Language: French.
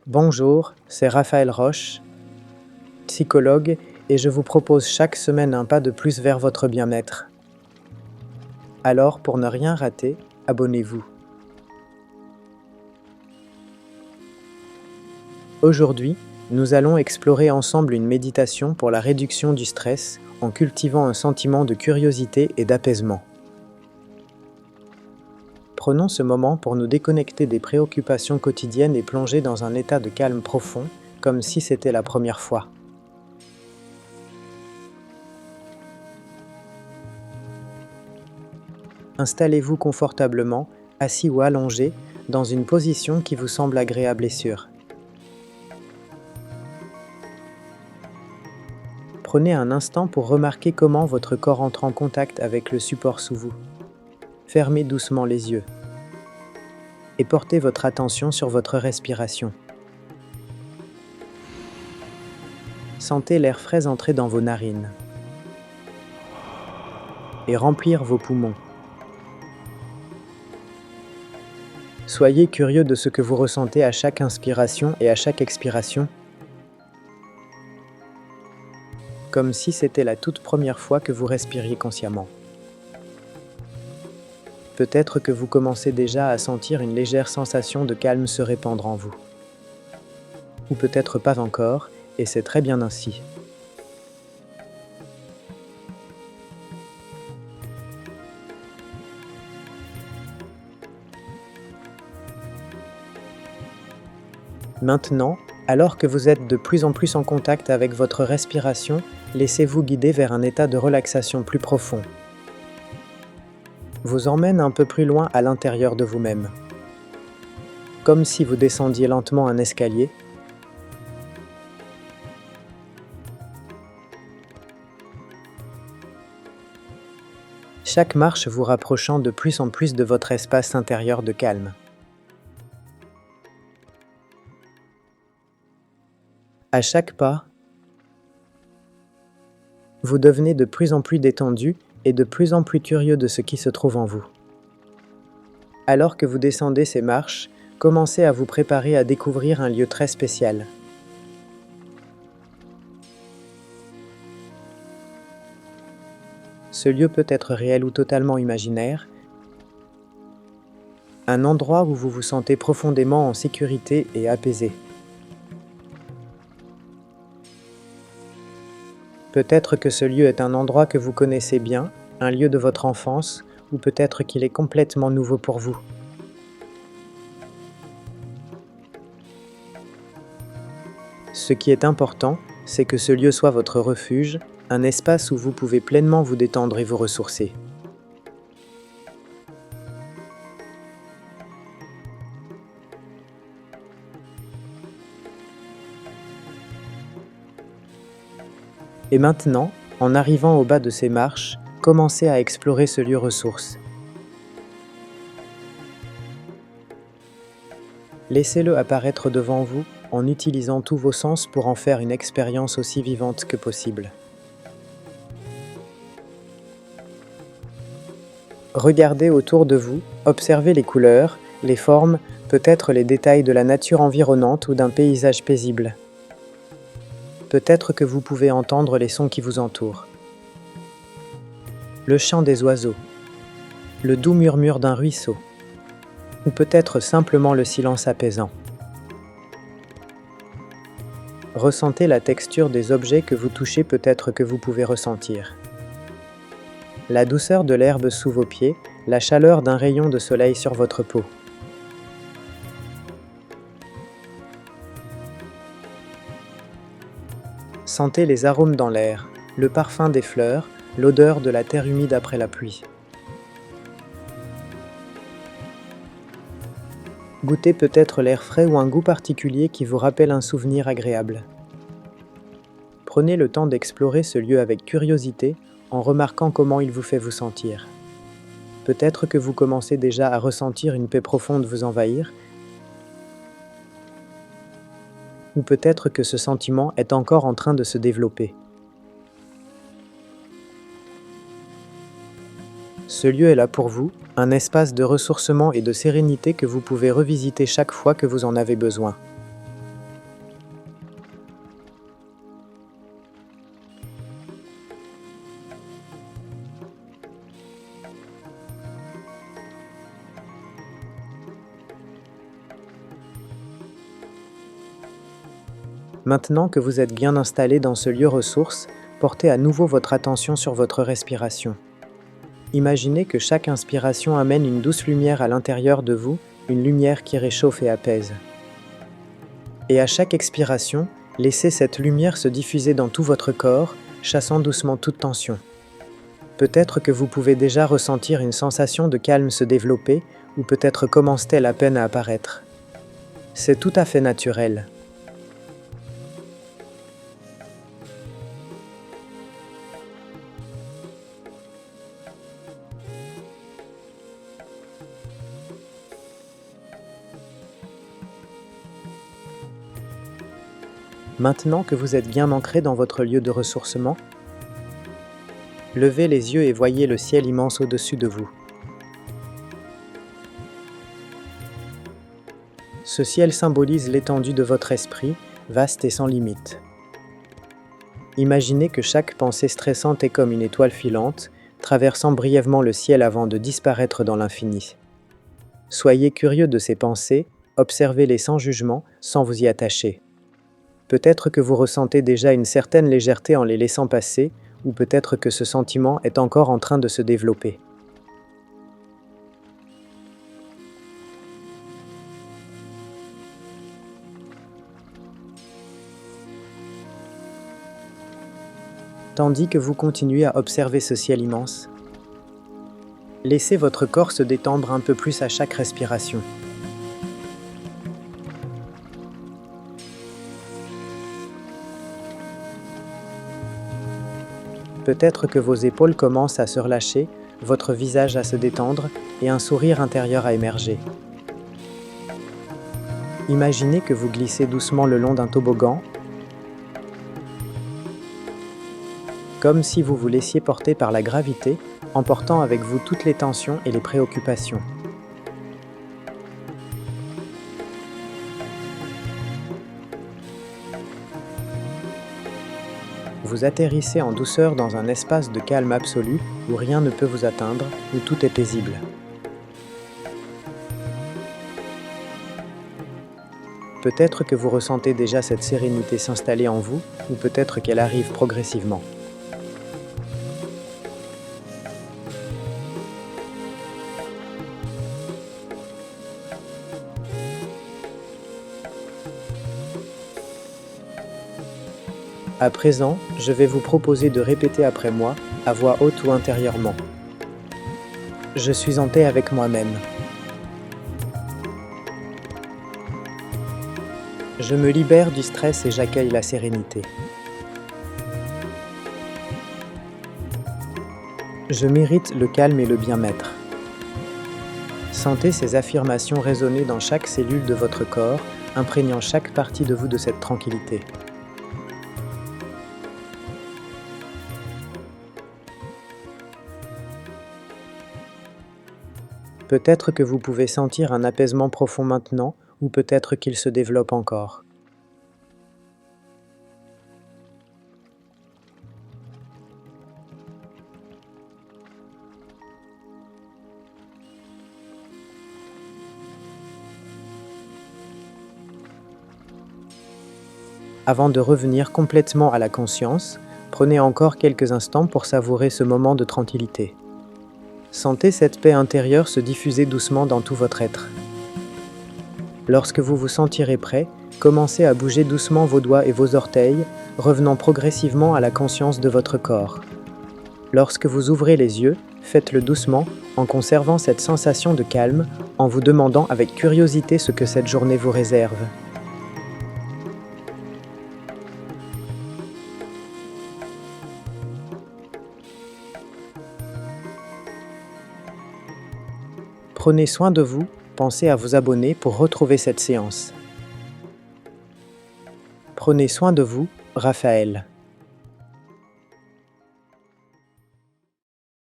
Bonjour, c'est Raphaël Roche, psychologue, et je vous propose chaque semaine un pas de plus vers votre bien-être. Alors, pour ne rien rater, abonnez-vous. Aujourd'hui, nous allons explorer ensemble une méditation pour la réduction du stress en cultivant un sentiment de curiosité et d'apaisement. Prenons ce moment pour nous déconnecter des préoccupations quotidiennes et plonger dans un état de calme profond, comme si c'était la première fois. Installez-vous confortablement, assis ou allongé, dans une position qui vous semble agréable et sûre. Prenez un instant pour remarquer comment votre corps entre en contact avec le support sous vous. Fermez doucement les yeux et portez votre attention sur votre respiration. Sentez l'air frais entrer dans vos narines et remplir vos poumons. Soyez curieux de ce que vous ressentez à chaque inspiration et à chaque expiration, comme si c'était la toute première fois que vous respiriez consciemment. Peut-être que vous commencez déjà à sentir une légère sensation de calme se répandre en vous. Ou peut-être pas encore, et c'est très bien ainsi. Maintenant, alors que vous êtes de plus en plus en contact avec votre respiration, laissez-vous guider vers un état de relaxation plus profond. Vous emmène un peu plus loin à l'intérieur de vous-même. Comme si vous descendiez lentement un escalier. Chaque marche vous rapprochant de plus en plus de votre espace intérieur de calme. À chaque pas, vous devenez de plus en plus détendu et de plus en plus curieux de ce qui se trouve en vous. Alors que vous descendez ces marches, commencez à vous préparer à découvrir un lieu très spécial. Ce lieu peut être réel ou totalement imaginaire, un endroit où vous vous sentez profondément en sécurité et apaisé. Peut-être que ce lieu est un endroit que vous connaissez bien, un lieu de votre enfance, ou peut-être qu'il est complètement nouveau pour vous. Ce qui est important, c'est que ce lieu soit votre refuge, un espace où vous pouvez pleinement vous détendre et vous ressourcer. Et maintenant, en arrivant au bas de ces marches, commencez à explorer ce lieu ressource. Laissez-le apparaître devant vous en utilisant tous vos sens pour en faire une expérience aussi vivante que possible. Regardez autour de vous, observez les couleurs, les formes, peut-être les détails de la nature environnante ou d'un paysage paisible. Peut-être que vous pouvez entendre les sons qui vous entourent. Le chant des oiseaux, le doux murmure d'un ruisseau, ou peut-être simplement le silence apaisant. Ressentez la texture des objets que vous touchez, peut-être que vous pouvez ressentir. La douceur de l'herbe sous vos pieds, la chaleur d'un rayon de soleil sur votre peau. Sentez les arômes dans l'air, le parfum des fleurs, l'odeur de la terre humide après la pluie. Goûtez peut-être l'air frais ou un goût particulier qui vous rappelle un souvenir agréable. Prenez le temps d'explorer ce lieu avec curiosité en remarquant comment il vous fait vous sentir. Peut-être que vous commencez déjà à ressentir une paix profonde vous envahir, ou peut-être que ce sentiment est encore en train de se développer. Ce lieu est là pour vous, un espace de ressourcement et de sérénité que vous pouvez revisiter chaque fois que vous en avez besoin. Maintenant que vous êtes bien installé dans ce lieu ressource, portez à nouveau votre attention sur votre respiration. Imaginez que chaque inspiration amène une douce lumière à l'intérieur de vous, une lumière qui réchauffe et apaise. Et à chaque expiration, laissez cette lumière se diffuser dans tout votre corps, chassant doucement toute tension. Peut-être que vous pouvez déjà ressentir une sensation de calme se développer, ou peut-être commence-t-elle à peine à apparaître. C'est tout à fait naturel. Maintenant que vous êtes bien ancré dans votre lieu de ressourcement, levez les yeux et voyez le ciel immense au-dessus de vous. Ce ciel symbolise l'étendue de votre esprit, vaste et sans limite. Imaginez que chaque pensée stressante est comme une étoile filante, traversant brièvement le ciel avant de disparaître dans l'infini. Soyez curieux de ces pensées, observez-les sans jugement, sans vous y attacher. Peut-être que vous ressentez déjà une certaine légèreté en les laissant passer, ou peut-être que ce sentiment est encore en train de se développer. Tandis que vous continuez à observer ce ciel immense, laissez votre corps se détendre un peu plus à chaque respiration. Peut-être que vos épaules commencent à se relâcher, votre visage à se détendre et un sourire intérieur à émerger. Imaginez que vous glissez doucement le long d'un toboggan, comme si vous vous laissiez porter par la gravité, emportant avec vous toutes les tensions et les préoccupations. Vous atterrissez en douceur dans un espace de calme absolu où rien ne peut vous atteindre, où tout est paisible. Peut-être que vous ressentez déjà cette sérénité s'installer en vous, ou peut-être qu'elle arrive progressivement. À présent, je vais vous proposer de répéter après moi, à voix haute ou intérieurement. Je suis en paix avec moi-même. Je me libère du stress et j'accueille la sérénité. Je mérite le calme et le bien-être. Sentez ces affirmations résonner dans chaque cellule de votre corps, imprégnant chaque partie de vous de cette tranquillité. Peut-être que vous pouvez sentir un apaisement profond maintenant, ou peut-être qu'il se développe encore. Avant de revenir complètement à la conscience, prenez encore quelques instants pour savourer ce moment de tranquillité. Sentez cette paix intérieure se diffuser doucement dans tout votre être. Lorsque vous vous sentirez prêt, commencez à bouger doucement vos doigts et vos orteils, revenant progressivement à la conscience de votre corps. Lorsque vous ouvrez les yeux, faites-le doucement, en conservant cette sensation de calme, en vous demandant avec curiosité ce que cette journée vous réserve. Prenez soin de vous, pensez à vous abonner pour retrouver cette séance. Prenez soin de vous, Raphaël.